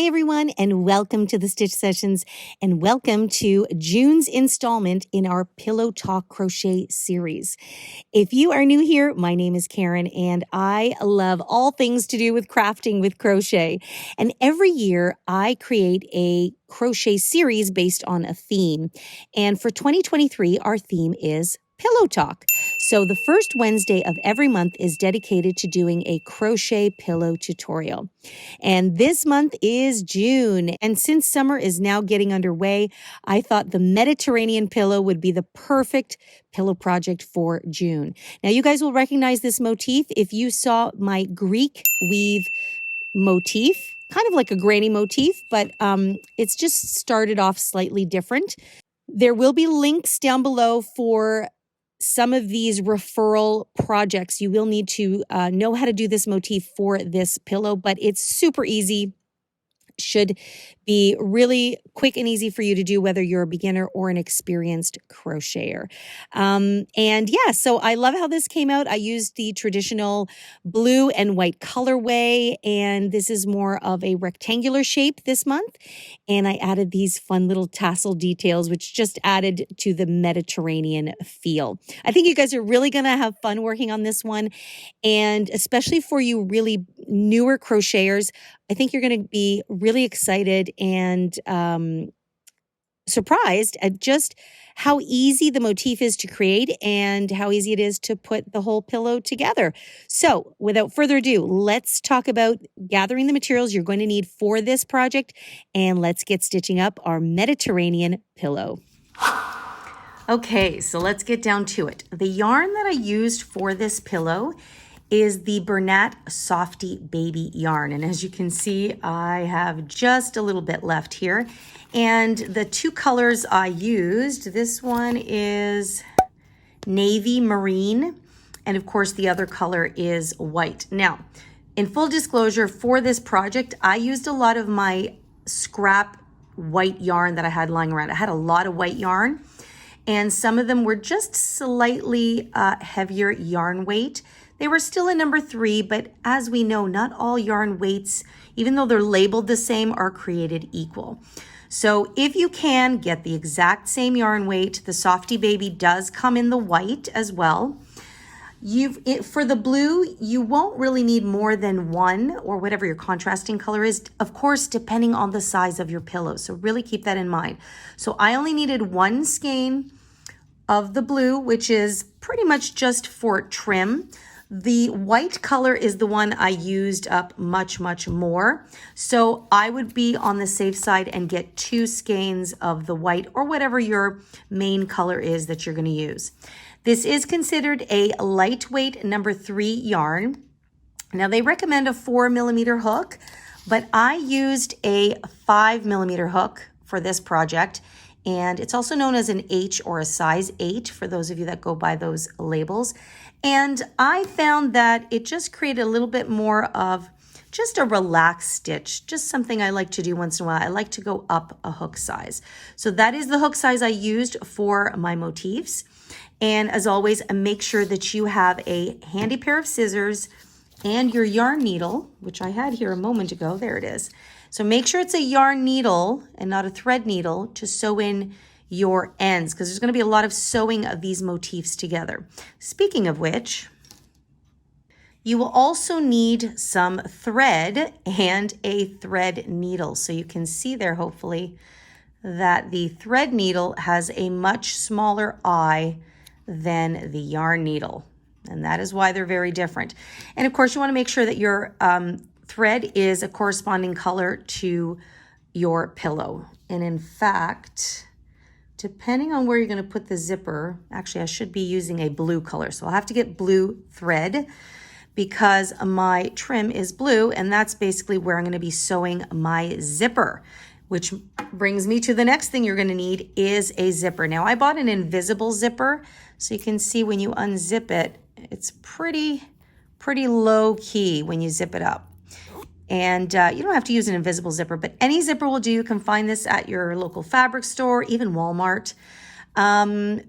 everyone, and welcome to the Stitch Sessions, and welcome to June's installment in our Pillow Talk Crochet series. If you are new here, my name is Karen, and I love all things to do with crafting with crochet. And every year, I create a crochet series based on a theme. And for 2023, our theme is Pillow Talk. So the first Wednesday of every month is dedicated to doing a crochet pillow tutorial. And this month is June. And since summer is now getting underway, I thought the Mediterranean pillow would be the perfect pillow project for June. Now, you guys will recognize this motif if you saw my Greek weave motif, kind of like a granny motif, but it's just started off slightly different. There will be links down below for some of these referral projects. You will need to know how to do this motif for this pillow, but it's super easy. Should be really quick and easy for you to do, whether you're a beginner or an experienced crocheter. So I love how this came out. I used the traditional blue and white colorway, and this is more of a rectangular shape this month. And I added these fun little tassel details, which just added to the Mediterranean feel. I think you guys are really going to have fun working on this one. And especially for you really newer crocheters, I think you're going to be really excited and surprised at just how easy the motif is to create and how easy it is to put the whole pillow together. So without further ado, let's talk about gathering the materials you're going to need for this project, and let's get stitching up our Mediterranean pillow. Okay, so let's get down to it. The yarn that I used for this pillow is the Bernat Softy Baby yarn. And as you can see, I have just a little bit left here. And the two colors I used, this one is navy marine, and of course the other color is white. Now, in full disclosure, for this project, I used a lot of my scrap white yarn that I had lying around. I had a lot of white yarn, and some of them were just slightly heavier yarn weight. They were still a number 3, but as we know, not all yarn weights, even though they're labeled the same, are created equal. So if you can get the exact same yarn weight, the Softy Baby does come in the white as well. For the blue, you won't really need more than one, or whatever your contrasting color is, of course, depending on the size of your pillow. So really keep that in mind. So I only needed one skein of the blue, which is pretty much just for trim. The white color is the one I used up much, much more. So I would be on the safe side and get 2 skeins of the white, or whatever your main color is that you're going to use. This is considered a lightweight number 3 yarn. Now they recommend a 4mm hook, but I used a 5mm hook for this project. And it's also known as an H, or a size 8, for those of you that go by those labels. And I found that it just created a little bit more of just a relaxed stitch, just something I like to do once in a while. I like to go up a hook size. So that is the hook size I used for my motifs. And as always, make sure that you have a handy pair of scissors and your yarn needle, which I had here a moment ago. There it is. So make sure it's a yarn needle and not a thread needle to sew in your ends, because there's going to be a lot of sewing of these motifs together. Speaking of which, you will also need some thread and a thread needle. So you can see there, hopefully, that the thread needle has a much smaller eye than the yarn needle. And that is why they're very different. And of course, you want to make sure that your thread is a corresponding color to your pillow. And in fact, depending on where you're going to put the zipper, actually I should be using a blue color. So I'll have to get blue thread because my trim is blue, and that's basically where I'm going to be sewing my zipper, which brings me to the next thing you're going to need is a zipper. Now I bought an invisible zipper, so you can see when you unzip it, it's pretty low key when you zip it up. And you don't have to use an invisible zipper, but any zipper will do. You can find this at your local fabric store, even Walmart.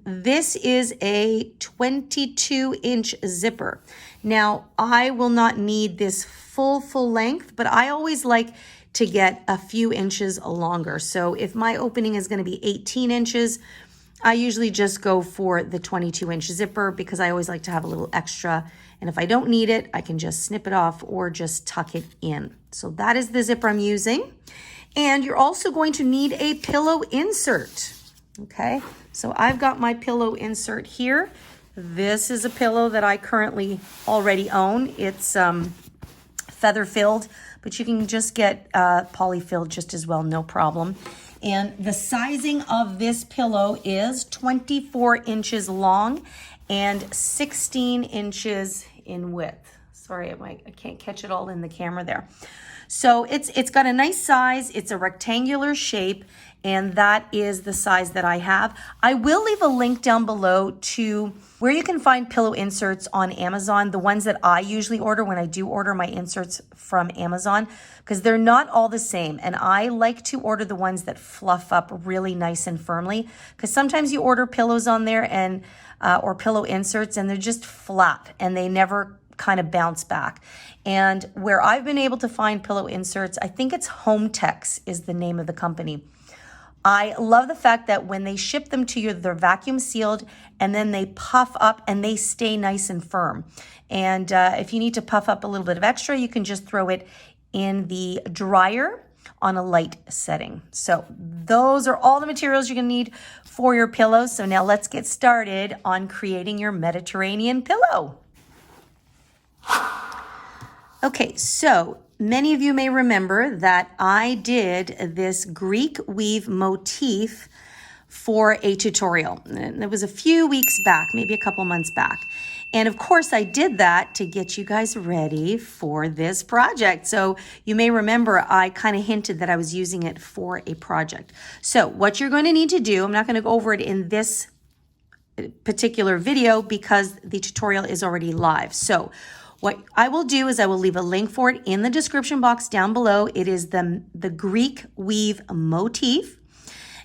This is a 22-inch zipper. Now, I will not need this full length, but I always like to get a few inches longer. So if my opening is going to be 18 inches, I usually just go for the 22-inch zipper because I always like to have a little extra. And if I don't need it, I can just snip it off or just tuck it in. So that is the zipper I'm using. And you're also going to need a pillow insert. Okay, so I've got my pillow insert here. This is a pillow that I currently already own. It's feather filled, but you can just get poly filled just as well, no problem. And the sizing of this pillow is 24 inches long and 16 inches in width. Sorry, I can't catch it all in the camera there. So it's got a nice size. It's a rectangular shape, and that is the size that I have. I will leave a link down below to where you can find pillow inserts on Amazon, the ones that I usually order when I do order my inserts from Amazon, because they're not all the same. And I like to order the ones that fluff up really nice and firmly, because sometimes you order pillows on there and or pillow inserts and they're just flat and they never kind of bounce back. And where I've been able to find pillow inserts, I think it's HomeTex is the name of the company. I love the fact that when they ship them to you, they're vacuum sealed and then they puff up and they stay nice and firm. And if you need to puff up a little bit of extra, you can just throw it in the dryer on a light setting. So those are all the materials you're gonna need for your pillows. So now let's get started on creating your Mediterranean pillow. Okay, so many of you may remember that I did this Greek weave motif for a tutorial. And it was a few weeks back, maybe a couple months back. And of course I did that to get you guys ready for this project. So you may remember I kind of hinted that I was using it for a project. So what you're going to need to do, I'm not going to go over it in this particular video because the tutorial is already live. So what I will do is I will leave a link for it in the description box down below. It is the Greek weave motif.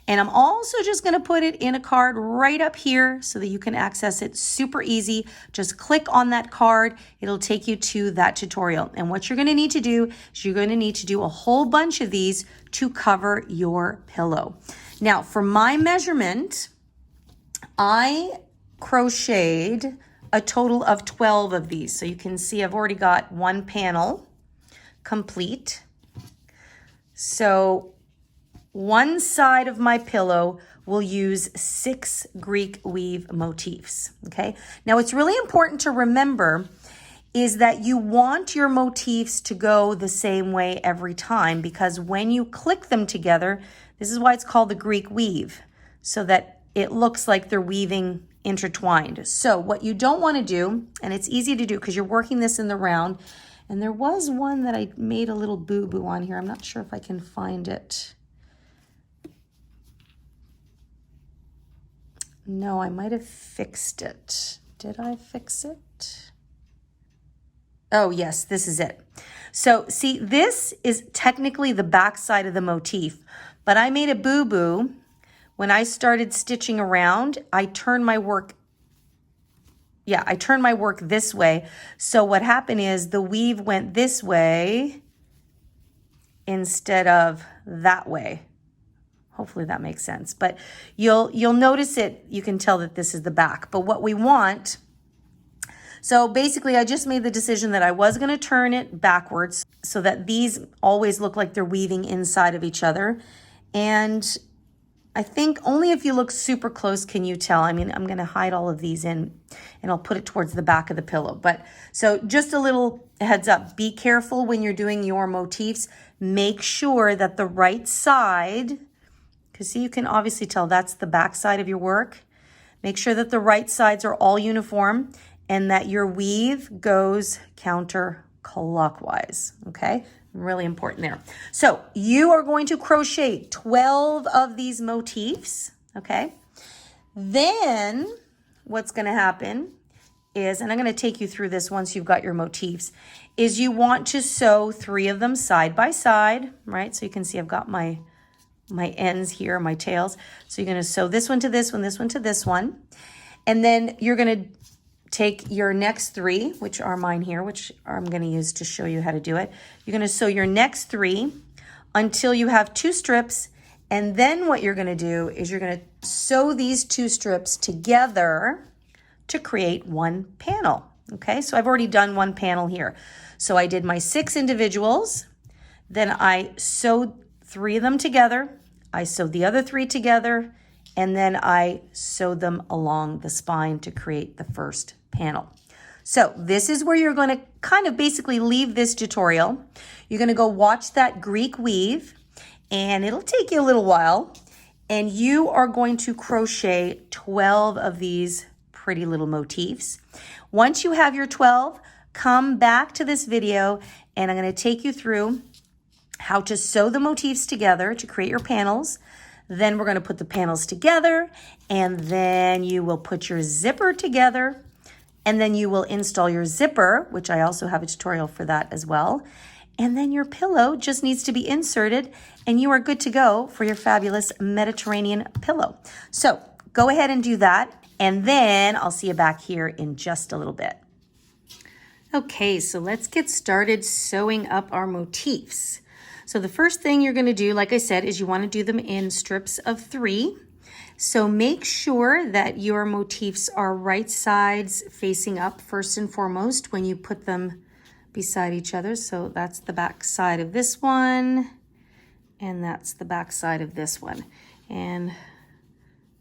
And I'm also just going to put it in a card right up here so that you can access it super easy. Just click on that card. It'll take you to that tutorial. And what you're going to need to do is you're going to need to do a whole bunch of these to cover your pillow. Now, for my measurement, I crocheted a total of 12 of these. So you can see I've already got one panel complete. So one side of my pillow will use 6 Greek weave motifs, okay? Now it's really important to remember is that you want your motifs to go the same way every time, because when you click them together, this is why it's called the Greek weave, so that it looks like they're weaving intertwined. So what you don't want to do, and it's easy to do because you're working this in the round, and there was one that I made a little boo-boo on here. I'm not sure if I can find it. No, I might have fixed it. Did I fix it? Oh, yes, this is it. So see, this is technically the back side of the motif, but I made a boo-boo. When I started stitching around, I turned my work this way. So what happened is the weave went this way instead of that way. Hopefully that makes sense. But you'll notice it, you can tell that this is the back. But what we want, so basically I just made the decision that I was going to turn it backwards so that these always look like they're weaving inside of each other. And I think only if you look super close can you tell. I mean, I'm going to hide all of these in and I'll put it towards the back of the pillow. But so just a little heads up, be careful when you're doing your motifs. Make sure that the right side, because see, you can obviously tell that's the back side of your work. Make sure that the right sides are all uniform and that your weave goes counterclockwise, okay? Really important there. So you are going to crochet 12 of these motifs, okay? Then what's going to happen is, and I'm going to take you through this once you've got your motifs, is you want to sew 3 of them side by side, right? So you can see I've got my ends here, my tails. So you're going to sew this one to this one, this one to this one. And then you're going to take your next 3, which are mine here, which I'm going to use to show you how to do it. You're going to sew your next 3 until you have 2 strips. And then what you're going to do is you're going to sew these 2 strips together to create 1 panel. Okay, so I've already done 1 panel here. So I did my 6 individuals, then I sewed 3 of them together, I sewed the other 3 together, and then I sewed them along the spine to create the first panel. So this is where you're going to kind of basically leave this tutorial. You're going to go watch that Greek weave, and it'll take you a little while, and you are going to crochet 12 of these pretty little motifs. Once you have your 12, come back to this video, and I'm going to take you through how to sew the motifs together to create your panels. Then we're going to put the panels together, and then you will put your zipper together, and then you will install your zipper, which I also have a tutorial for that as well. And then your pillow just needs to be inserted, and you are good to go for your fabulous Mediterranean pillow. So go ahead and do that, and then I'll see you back here in just a little bit. Okay, so let's get started sewing up our motifs. So the first thing you're going to do, like I said, is you want to do them in strips of 3. So make sure that your motifs are right sides facing up first and foremost when you put them beside each other. So that's the back side of this one, and that's the back side of this one. And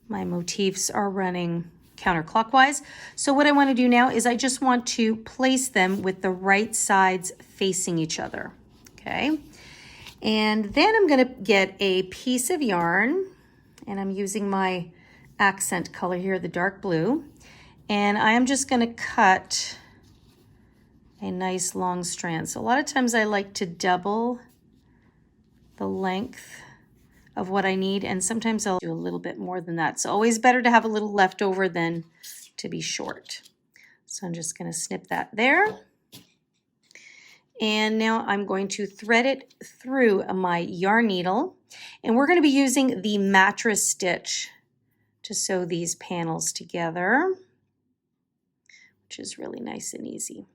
my motifs are running counterclockwise. So what I want to do now is I just want to place them with the right sides facing each other. Okay. And then I'm going to get a piece of yarn, and I'm using my accent color here, the dark blue. And I am just going to cut a nice long strand. So a lot of times I like to double the length of what I need, and sometimes I'll do a little bit more than that. So always better to have a little left over than to be short. So I'm just going to snip that there. And now I'm going to thread it through my yarn needle, and we're going to be using the mattress stitch to sew these panels together, which is really nice and easy.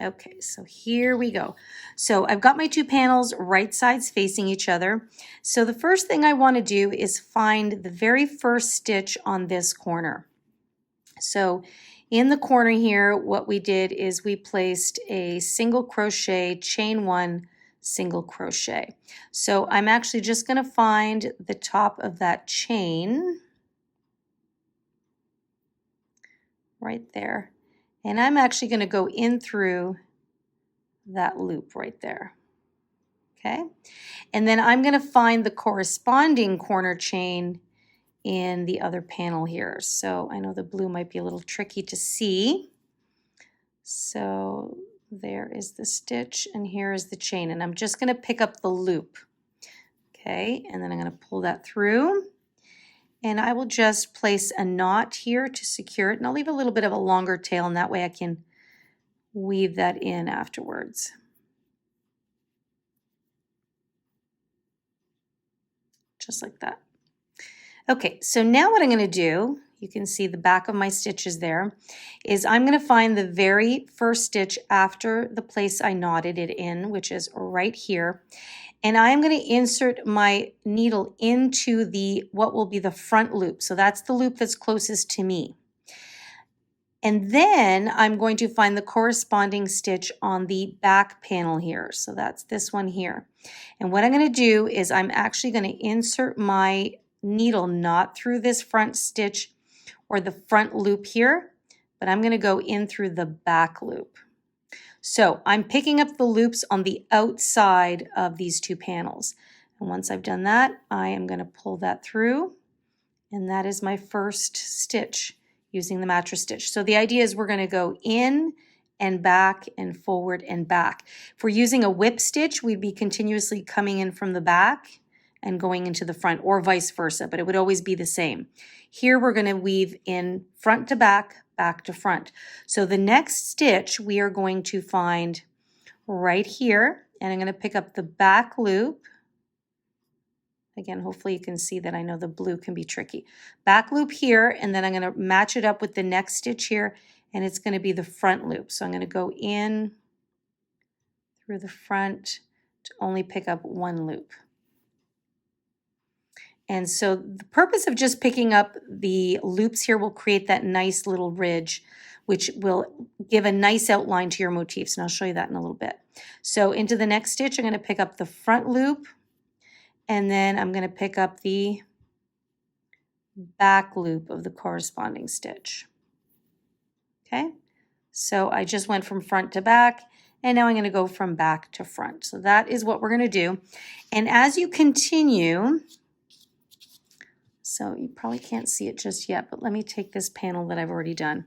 Okay, so here we go. So I've got my 2 panels right sides facing each other. So the first thing I want to do is find the very first stitch on this corner. So in the corner here, what we did is we placed a single crochet, chain 1, single crochet. So I'm actually just going to find the top of that chain right there. And I'm actually going to go in through that loop right there. Okay. And then I'm going to find the corresponding corner chain in the other panel here. So I know the blue might be a little tricky to see. So there is the stitch, and here is the chain. And I'm just going to pick up the loop. Okay. And then I'm going to pull that through. And I will just place a knot here to secure it. And I'll leave a little bit of a longer tail, and that way I can weave that in afterwards. Just like that. Okay, so now what I'm going to do, you can see the back of my stitches there, is I'm going to find the very first stitch after the place I knotted it in, which is right here. And I'm going to insert my needle into what will be the front loop. So that's the loop that's closest to me. And then I'm going to find the corresponding stitch on the back panel here. So that's this one here. And what I'm going to do is I'm actually going to insert my needle not through this front stitch or the front loop here, but I'm going to go in through the back loop. So I'm picking up the loops on the outside of these 2 panels. And once I've done that, I am going to pull that through. And that is my first stitch using the mattress stitch. So the idea is we're going to go in and back and forward and back. If we're using a whip stitch, we'd be continuously coming in from the back and going into the front, or vice versa, but it would always be the same. Here we're going to weave in front to back, back to front. So the next stitch we are going to find right here, and I'm going to pick up the back loop. Again, hopefully you can see that. I know the blue can be tricky. Back loop here, and then I'm going to match it up with the next stitch here, and it's going to be the front loop. So I'm going to go in through the front to only pick up 1 loop. And so the purpose of just picking up the loops here will create that nice little ridge, which will give a nice outline to your motifs. And I'll show you that in a little bit. So into the next stitch, I'm going to pick up the front loop, and then I'm going to pick up the back loop of the corresponding stitch. Okay, so I just went from front to back, and now I'm going to go from back to front. So that is what we're going to do. And as you continue, so you probably can't see it just yet, but let me take this panel that I've already done.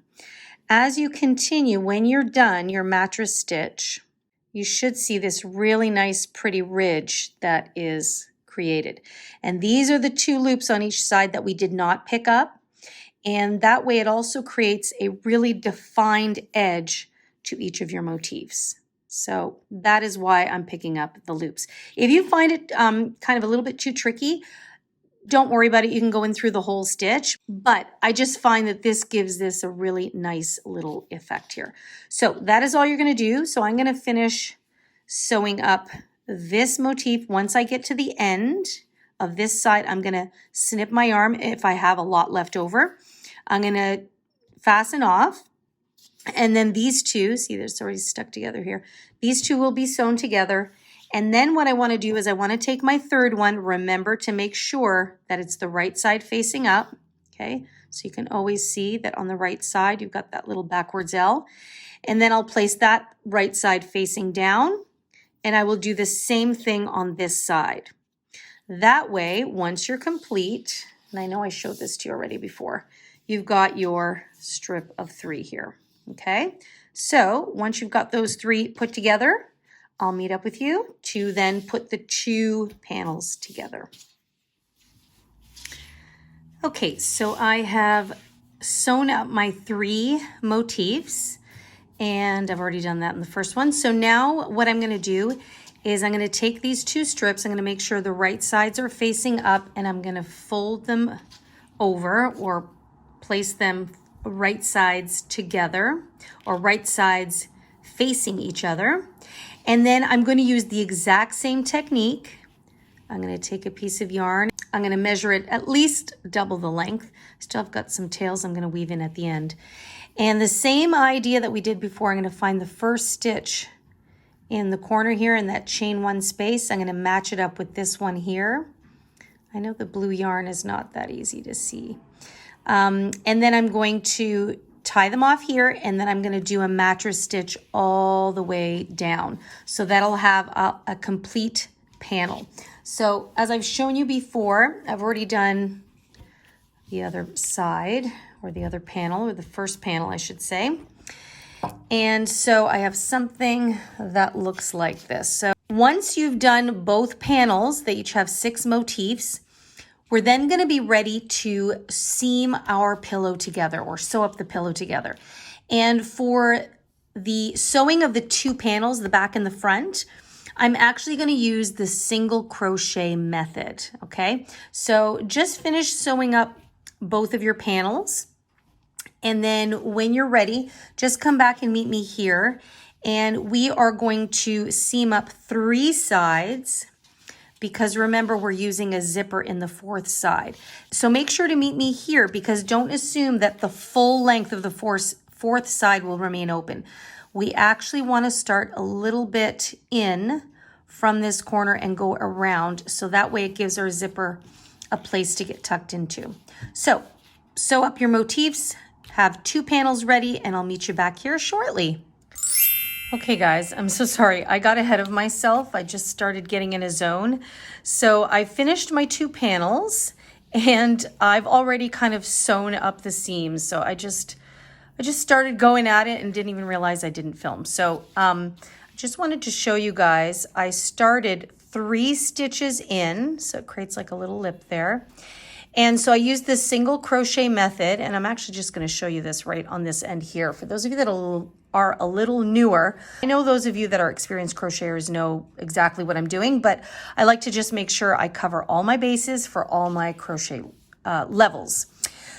As you continue, when you're done your mattress stitch, you should see this really nice, pretty ridge that is created. And these are the 2 loops on each side that we did not pick up. And that way it also creates a really defined edge to each of your motifs. So that is why I'm picking up the loops. If you find it kind of a little bit too tricky, don't worry about it. You can go in through the whole stitch, but I just find that this gives this a really nice little effect here. So that is all you're going to do. So I'm going to finish sewing up this motif. Once I get to the end of this side, I'm going to snip my yarn if I have a lot left over. I'm going to fasten off. And then these 2, see, they're already stuck together here. These 2 will be sewn together. And then what I want to do is I want to take my third one. Remember to make sure that it's the right side facing up. Okay, so you can always see that on the right side, you've got that little backwards L. And then I'll place that right side facing down. And I will do the same thing on this side. That way, once you're complete, and I know I showed this to you already before, you've got your strip of 3 here. Okay, so once you've got those 3 put together, I'll meet up with you to then put the 2 panels together. Okay, so I have sewn up my 3 motifs, and I've already done that in the first one. So now what I'm going to do is I'm going to take these 2 strips, I'm going to make sure the right sides are facing up, and I'm going to fold them over or place them right sides together or right sides facing each other. And then I'm going to use the exact same technique. I'm going to take a piece of yarn. I'm going to measure it at least double the length. Still have got some tails I'm going to weave in at the end. And the same idea that we did before, I'm going to find the first stitch in the corner here in that chain 1 space. I'm going to match it up with this one here. I know the blue yarn is not that easy to see. And then I'm going to tie them off here, and then I'm going to do a mattress stitch all the way down. So that'll have a complete panel. So as I've shown you before, I've already done the other side, or the other panel, or the first panel, I should say. And so I have something that looks like this. So once you've done both panels, they each have 6 motifs, we're then going to be ready to seam our pillow together or sew up the pillow together. And for the sewing of the 2 panels, the back and the front, I'm actually going to use the single crochet method. Okay, so just finish sewing up both of your panels. And then when you're ready, just come back and meet me here. And we are going to seam up 3 sides, because remember, we're using a zipper in the 4th side. So make sure to meet me here, because don't assume that the full length of the 4th side will remain open. We actually want to start a little bit in from this corner and go around, so that way it gives our zipper a place to get tucked into. So sew up your motifs, have 2 panels ready, and I'll meet you back here shortly. Okay guys, I'm so sorry. I got ahead of myself. I just started getting in a zone. So I finished my 2 panels, and I've already kind of sewn up the seams. So I just started going at it and didn't even realize I didn't film. So I just wanted to show you guys, I started 3 stitches in, so it creates like a little lip there. And so I used this single crochet method, and I'm actually just going to show you this right on this end here. For those of you that are a little newer, I know those of you that are experienced crocheters know exactly what I'm doing, but I like to just make sure I cover all my bases for all my crochet levels.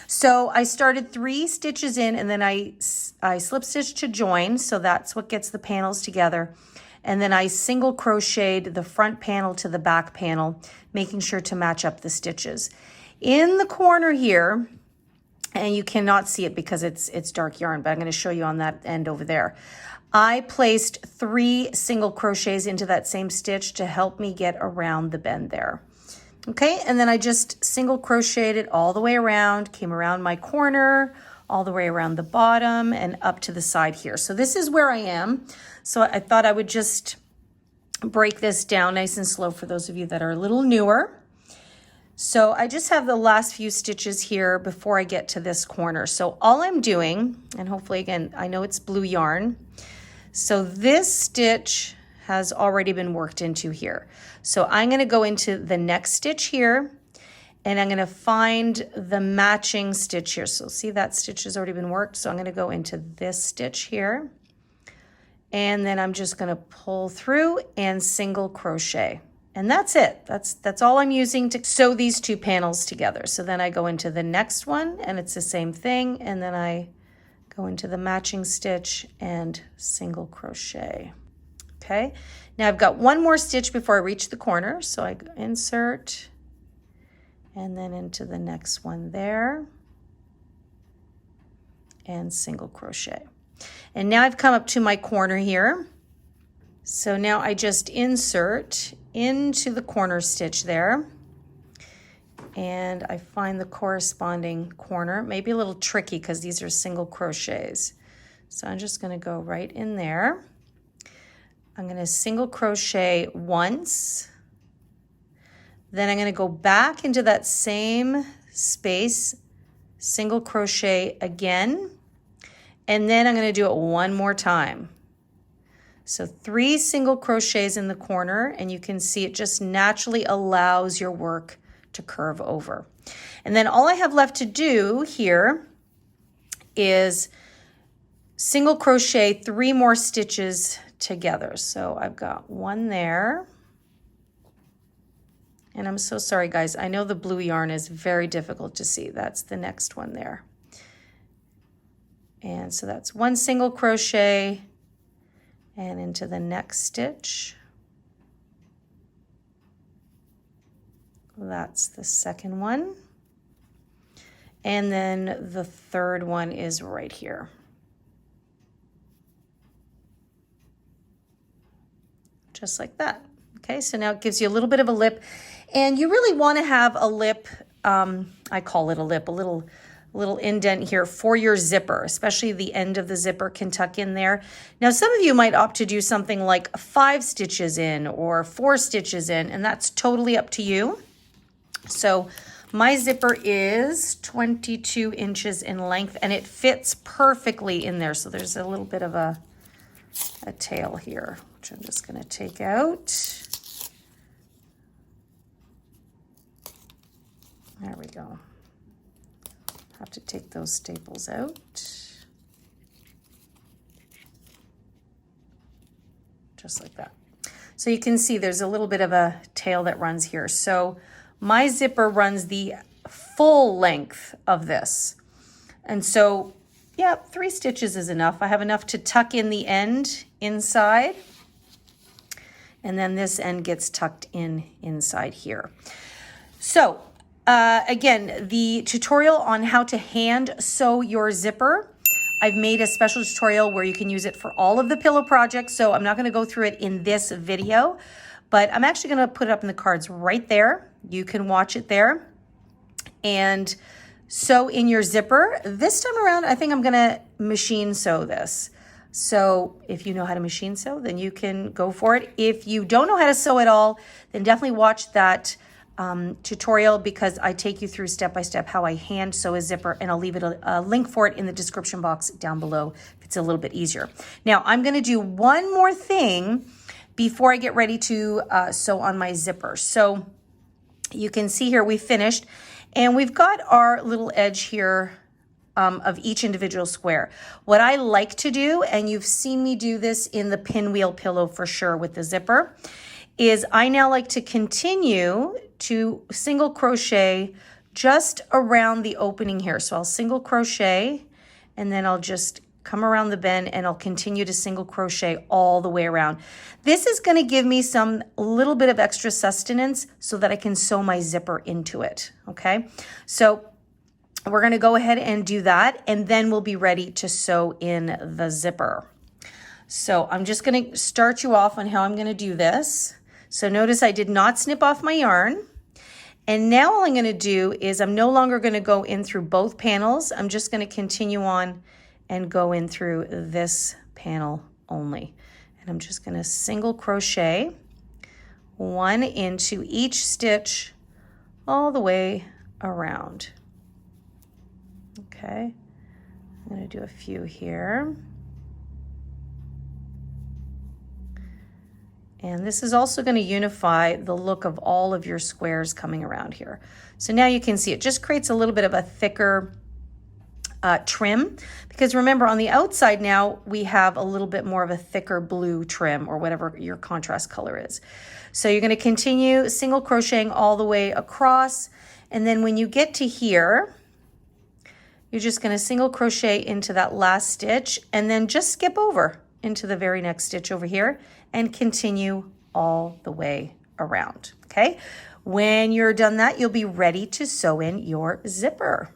So I started 3 stitches in, and then I slip stitch to join, so that's what gets the panels together. And then I single crocheted the front panel to the back panel, making sure to match up the stitches. In the corner here, and you cannot see it because it's dark yarn, but I'm going to show you on that end over there. I placed 3 single crochets into that same stitch to help me get around the bend there. Okay, and then I just single crocheted it all the way around, came around my corner, all the way around the bottom and up to the side here. So this is where I am. So I thought I would just break this down nice and slow for those of you that are a little newer. So I just have the last few stitches here before I get to this corner. So all I'm doing, and hopefully again, I know it's blue yarn. So this stitch has already been worked into here. So I'm going to go into the next stitch here and I'm going to find the matching stitch here. So see that stitch has already been worked. So I'm going to go into this stitch here and then I'm just going to pull through and single crochet. And that's it. That's all I'm using to sew these 2 panels together. So then I go into the next one and it's the same thing. And then I go into the matching stitch and single crochet. Okay, now I've got 1 more stitch before I reach the corner. So I insert and then into the next one there and single crochet. And now I've come up to my corner here. So now I just insert into the corner stitch there and I find the corresponding corner. Maybe a little tricky because these are single crochets. So I'm just going to go right in there. I'm going to single crochet once. Then I'm going to go back into that same space, single crochet again, and then I'm going to do it 1 more time. So 3 single crochets in the corner, and you can see it just naturally allows your work to curve over. And then all I have left to do here is single crochet 3 more stitches together. So I've got 1 there. And I'm so sorry, guys. I know the blue yarn is very difficult to see. That's the next one there. And so that's 1 single crochet and into the next stitch. That's the second one. And then the third one is right here. Just like that. Okay, so now it gives you a little bit of a lip. And you really want to have a lip, I call it a lip, a little indent here for your zipper, especially the end of the zipper can tuck in there. Now, some of you might opt to do something like 5 stitches in or 4 stitches in, and that's totally up to you. So my zipper is 22 inches in length and it fits perfectly in there. So there's a little bit of a tail here, which I'm just going to take out. There we go. Have to take those staples out. Just like that. So you can see there's a little bit of a tail that runs here. So my zipper runs the full length of this. And so, yeah, 3 stitches is enough. I have enough to tuck in the end inside. And then this end gets tucked in inside here. So, again, the tutorial on how to hand sew your zipper, I've made a special tutorial where you can use it for all of the pillow projects. So I'm not going to go through it in this video, but I'm actually going to put it up in the cards right there. You can watch it there and sew in your zipper. This time around, I think I'm going to machine sew this. So if you know how to machine sew, then you can go for it. If you don't know how to sew at all, then definitely watch that tutorial because I take you through step by step how I hand sew a zipper, and I'll leave it a link for it in the description box down below if it's a little bit easier. Now I'm going to do one more thing before I get ready to sew on my zipper. So you can see here we finished and we've got our little edge here of each individual square. What I like to do, and you've seen me do this in the pinwheel pillow for sure with the zipper, is I now like to continue to single crochet just around the opening here. So I'll single crochet and then I'll just come around the bend, and I'll continue to single crochet all the way around. This is going to give me some little bit of extra sustenance so that I can sew my zipper into it, okay? So we're going to go ahead and do that, and then we'll be ready to sew in the zipper. So I'm just going to start you off on how I'm going to do this. So notice I did not snip off my yarn. And now all I'm going to do is I'm no longer going to go in through both panels. I'm just going to continue on and go in through this panel only. And I'm just going to single crochet one into each stitch all the way around. Okay, I'm going to do a few here. And this is also going to unify the look of all of your squares coming around here. So now you can see it just creates a little bit of a thicker trim, because remember on the outside now we have a little bit more of a thicker blue trim, or whatever your contrast color is. So you're going to continue single crocheting all the way across, and then when you get to here, you're just going to single crochet into that last stitch and then just skip over into the very next stitch over here and continue all the way around, okay? When you're done that, you'll be ready to sew in your zipper.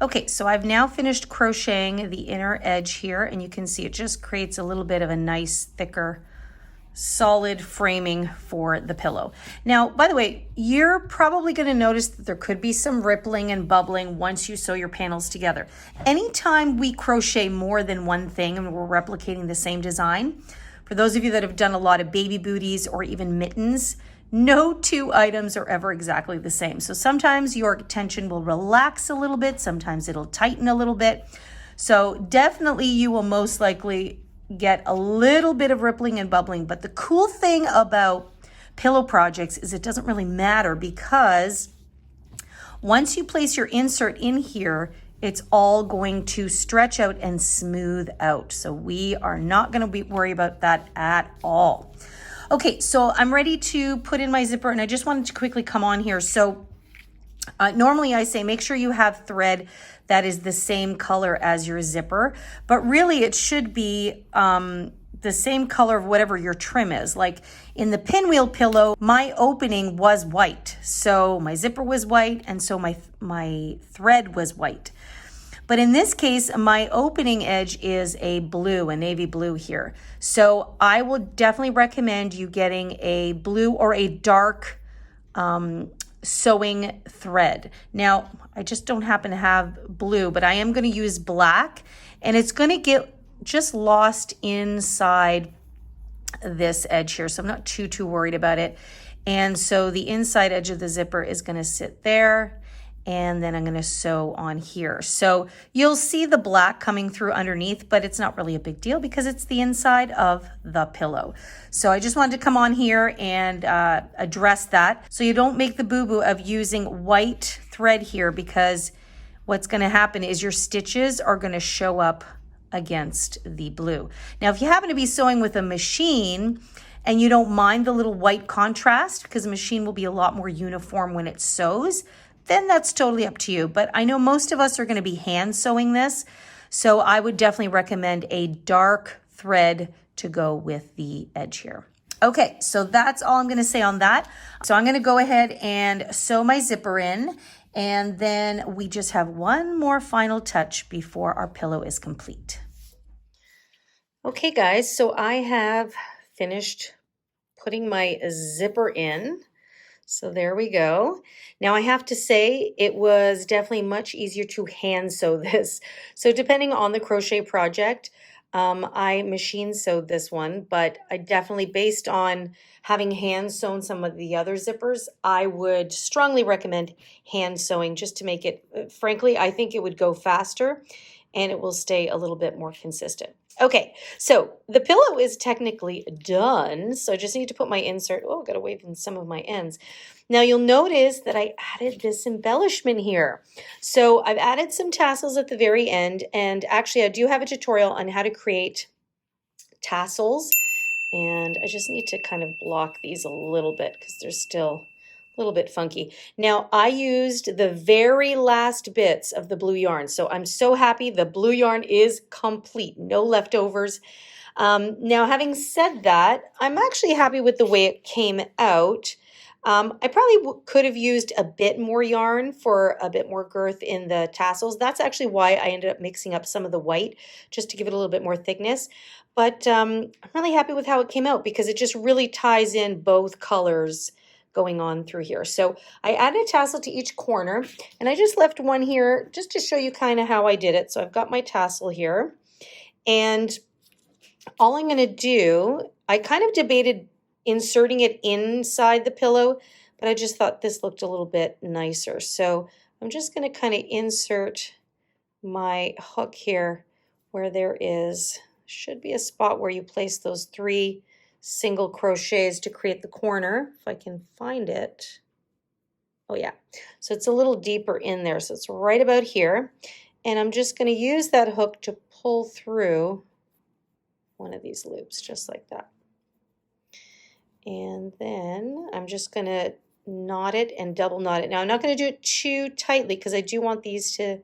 Okay, so I've now finished crocheting the inner edge here, and you can see it just creates a little bit of a nice, thicker, solid framing for the pillow. Now, by the way, you're probably going to notice that there could be some rippling and bubbling once you sew your panels together. Anytime we crochet more than one thing and we're replicating the same design, for those of you that have done a lot of baby booties or even mittens, no two items are ever exactly the same. So sometimes your tension will relax a little bit, sometimes it'll tighten a little bit. So definitely you will most likely get a little bit of rippling and bubbling. But the cool thing about pillow projects is it doesn't really matter, because once you place your insert in here, it's all going to stretch out and smooth out. So we are not going to worry about that at all. Okay, so I'm ready to put in my zipper, and I just wanted to quickly come on here. So normally I say make sure you have thread that is the same color as your zipper, but really it should be the same color of whatever your trim is. Like in the pinwheel pillow, my opening was white, so my zipper was white, and so my thread was white. But in this case, my opening edge is a blue, a navy blue here. So I will definitely recommend you getting a blue or a dark sewing thread. Now, I just don't happen to have blue, but I am going to use black, and it's going to get just lost inside this edge here. So I'm not too worried about it. And so the inside edge of the zipper is going to sit there, and then I'm going to sew on here. So you'll see the black coming through underneath, but it's not really a big deal because it's the inside of the pillow. So I just wanted to come on here and address that, so you don't make the boo-boo of using white thread here, because what's going to happen is your stitches are going to show up against the blue. Now, if you happen to be sewing with a machine and you don't mind the little white contrast, because the machine will be a lot more uniform when it sews, then that's totally up to you. But I know most of us are going to be hand sewing this, so I would definitely recommend a dark thread to go with the edge here. Okay, so that's all I'm going to say on that. So I'm going to go ahead and sew my zipper in, and then we just have one more final touch before our pillow is complete. Okay guys, so I have finished putting my zipper in. So there we go. Now I have to say it was definitely much easier to hand sew this. So depending on the crochet project, I machine sewed this one, but I definitely, based on having hand sewn some of the other zippers, I would strongly recommend hand sewing, just to make it, frankly, I think it would go faster and it will stay a little bit more consistent. Okay, so the pillow is technically done. So I just need to put my insert. Oh, I've got to wave in some of my ends. Now you'll notice that I added this embellishment here. So I've added some tassels at the very end, and actually I do have a tutorial on how to create tassels, and I just need to kind of block these a little bit because there's still A little bit funky. Now, I used the very last bits of the blue yarn, so I'm so happy the blue yarn is complete, no leftovers. Now, having said that, I'm actually happy with the way it came out. I probably could have used a bit more yarn for a bit more girth in the tassels. That's actually why I ended up mixing up some of the white, just to give it a little bit more thickness. But I'm really happy with how it came out because it just really ties in both colors going on through here. So I added a tassel to each corner, and I just left one here just to show you kind of how I did it. So I've got my tassel here, and all I'm going to do, I kind of debated inserting it inside the pillow, but I just thought this looked a little bit nicer. So I'm just going to kind of insert my hook here where there should be a spot where you place those 3 single crochets to create the corner, if I can find it. Oh yeah, so it's a little deeper in there, so it's right about here. And I'm just going to use that hook to pull through one of these loops, just like that. And then I'm just going to knot it and double knot it. Now I'm not going to do it too tightly because I do want these to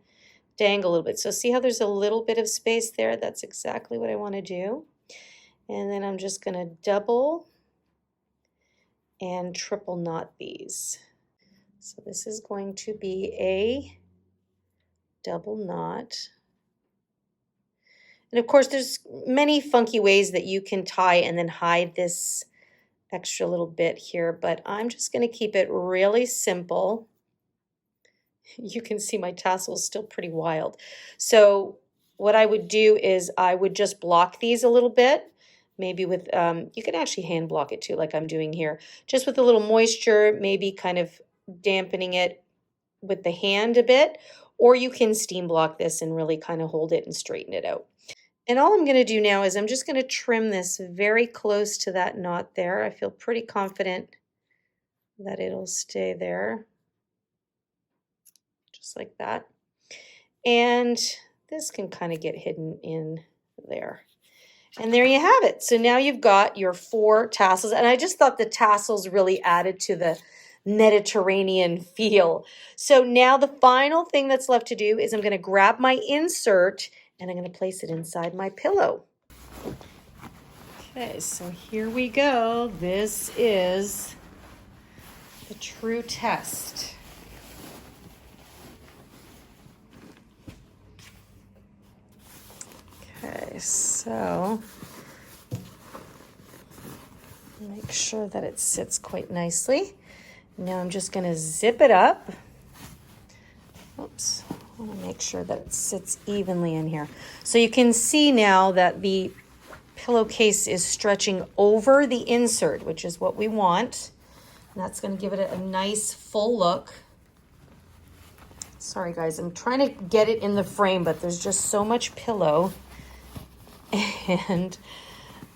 dangle a little bit. So see how there's a little bit of space there? That's exactly what I want to do. And then I'm just going to double and triple knot these. So this is going to be a double knot. And of course, there's many funky ways that you can tie and then hide this extra little bit here, but I'm just going to keep it really simple. You can see my tassel is still pretty wild. So what I would do is I would just block these a little bit. Maybe with, you can actually hand block it too, like I'm doing here. Just with a little moisture, maybe kind of dampening it with the hand a bit. Or you can steam block this and really kind of hold it and straighten it out. And all I'm going to do now is I'm just going to trim this very close to that knot there. I feel pretty confident that it'll stay there. Just like that. And this can kind of get hidden in there. And there you have it. So now you've got your 4 tassels. And I just thought the tassels really added to the Mediterranean feel. So now the final thing that's left to do is I'm going to grab my insert and I'm going to place it inside my pillow. Okay, so here we go. This is the true test. Okay, so make sure that it sits quite nicely. Now I'm just going to zip it up. Oops, I want to make sure that it sits evenly in here. So you can see now that the pillowcase is stretching over the insert, which is what we want. And that's going to give it a nice full look. Sorry guys, I'm trying to get it in the frame, but there's just so much pillow. And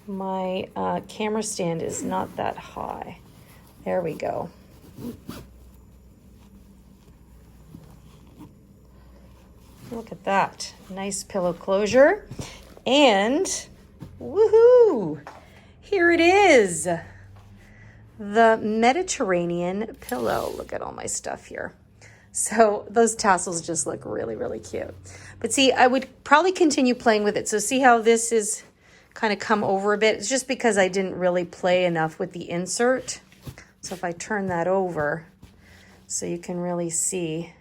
my camera stand is not that high. There we go. Look at that. Nice pillow closure. And woohoo! Here it is. The Mediterranean pillow. Look at all my stuff here. So those tassels just look really, really cute. But see, I would probably continue playing with it. So see how this is kind of come over a bit? It's just because I didn't really play enough with the insert. So if I turn that over, so you can really see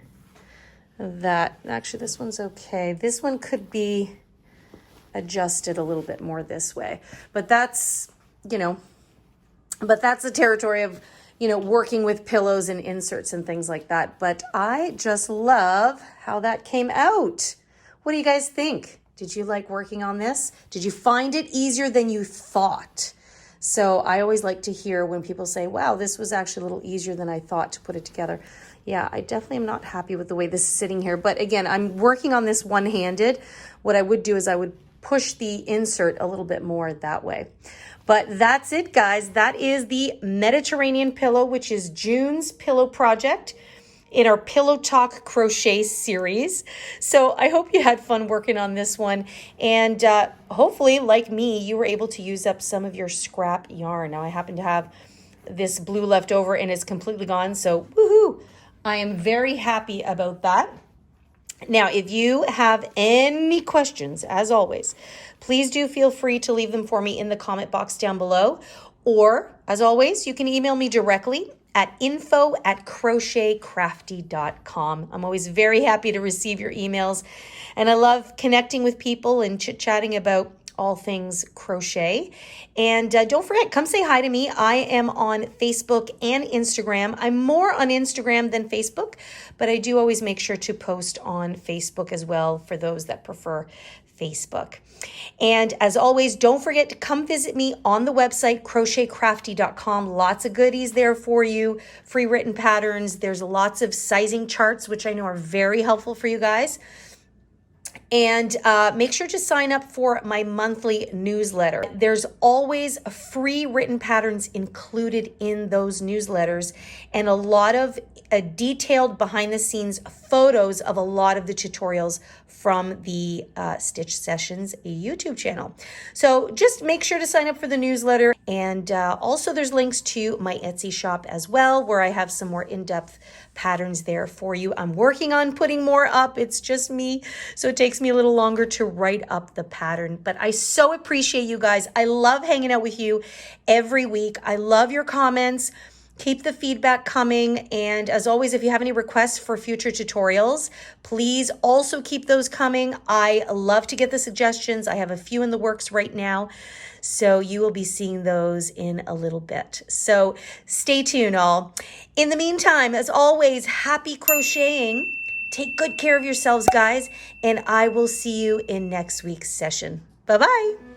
that, actually this one's okay. This one could be adjusted a little bit more this way. But that's, but that's the territory of, working with pillows and inserts and things like that. But I just love how that came out. What do you guys think? Did you like working on this? Did you find it easier than you thought? So I always like to hear when people say, wow, this was actually a little easier than I thought to put it together. Yeah, I definitely am not happy with the way this is sitting here. But again, I'm working on this one-handed. What I would do is I would push the insert a little bit more that way. But that's it, guys. That is the Mediterranean pillow, which is June's pillow project in our Pillow Talk crochet series. So I hope you had fun working on this one. And hopefully, like me, you were able to use up some of your scrap yarn. Now, I happen to have this blue left over and it's completely gone. So woohoo! I am very happy about that. Now, if you have any questions, as always, please do feel free to leave them for me in the comment box down below. Or, as always, you can email me directly at info@crochetcrafty.com. I'm always very happy to receive your emails, and I love connecting with people and chit-chatting about all things crochet. And don't forget, come say hi to me. I am on Facebook and Instagram. I'm more on Instagram than Facebook, but I do always make sure to post on Facebook as well for those that prefer Facebook. And as always, don't forget to come visit me on the website, crochetcrafty.com. Lots of goodies there for you, free written patterns. There's lots of sizing charts, which I know are very helpful for you guys. And make sure to sign up for my monthly newsletter. There's always free written patterns included in those newsletters and a lot of detailed behind the scenes photos of a lot of the tutorials from the Stitch Sessions YouTube channel. So just make sure to sign up for the newsletter. And also there's links to my Etsy shop as well, where I have some more in-depth patterns there for you. I'm working on putting more up. It's just me, so it takes me a little longer to write up the pattern. But I so appreciate you guys. I love hanging out with you every week. I love your comments. Keep the feedback coming. And as always, if you have any requests for future tutorials, please also keep those coming. I love to get the suggestions. I have a few in the works right now, so you will be seeing those in a little bit. So stay tuned, all. In the meantime, as always, happy crocheting. Take good care of yourselves, guys, and I will see you in next week's session. Bye-bye.